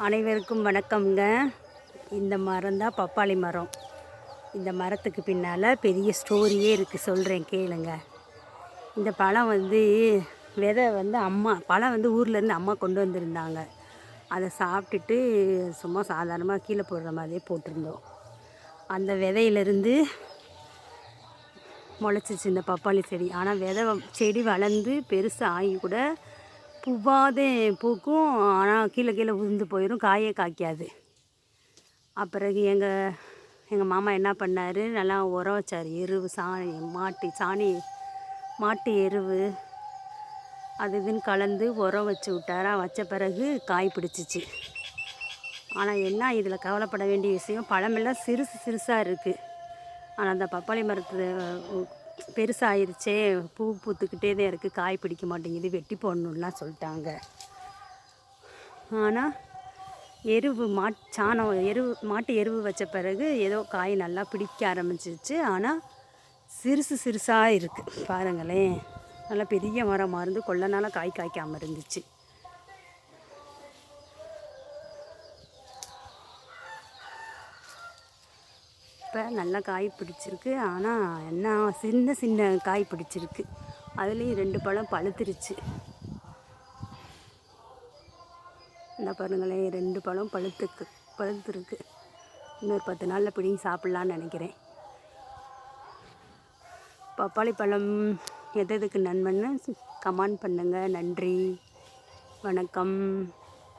அனைவருக்கும் வணக்கம்ங்க. இந்த மரம் தான் பப்பாளி மரம். இந்த மரத்துக்கு பின்னால் பெரிய ஸ்டோரியே இருக்குது, சொல்கிறேன் கேளுங்க. இந்த பழம் விதை பழம் ஊர்லேருந்து அம்மா கொண்டு வந்திருந்தாங்க. அதை சாப்பிட்டுட்டு சும்மா சாதாரணமாக கீழே போடுற மாதிரியே போட்டிருந்தோம். அந்த விதையிலேருந்து முளைச்சிச்சு இந்த பப்பாளி செடி. ஆனால் செடி வளர்ந்து பெருசு ஆகி கூட பூவாதே பூக்கும், ஆனால் கீழே உதிர்ந்து போயிடும், காயே காய்க்காது. அப்புறம் எங்கள் மாமா என்ன பண்ணார், நல்லா உரம் வச்சார். எருவு மாட்டு எருவு அது இதுன்னு கலந்து உரம் வச்சு விட்டாரா. வச்ச பிறகு காய் பிடிச்சிச்சு. ஆனால் என்ன இதில் கவலைப்பட வேண்டிய விஷயம், பழமெல்லாம் சிறுசாக இருக்குது. ஆனால் அந்த பப்பாளி மரத்தில் பெருசாகிருச்சே, பூ பூத்துக்கிட்டே தான் இருக்குது, காய் பிடிக்க மாட்டேங்குது, வெட்டி போடணுன்னா சொல்லிட்டாங்க. ஆனால் மாட்டு எருவு வச்ச பிறகு ஏதோ காய் நல்லா பிடிக்க ஆரம்பிச்சிச்சு. ஆனால் சிறுசாக இருக்குது பாருங்களேன். நல்லா பெரிய மரமாக இருந்து கொள்ள நாளாக காய் காய்க்காமல் இருந்துச்சு. இப்போ நல்லா காய் பிடிச்சிருக்கு. ஆனால் என்ன சின்ன காய் பிடிச்சிருக்கு. அதுலேயும் 2 பழம் பழுத்துருச்சு. என்ன பாருங்களேன், 2 பழம் பழுத்துருக்கு. இன்னொரு 10 நாளில் பிடிங்கி சாப்பிட்லான்னு நினைக்கிறேன். பப்பாளி பழம் எதுக்கு நன்மைன்னு கமெண்ட் பண்ணுங்கள். நன்றி, வணக்கம்.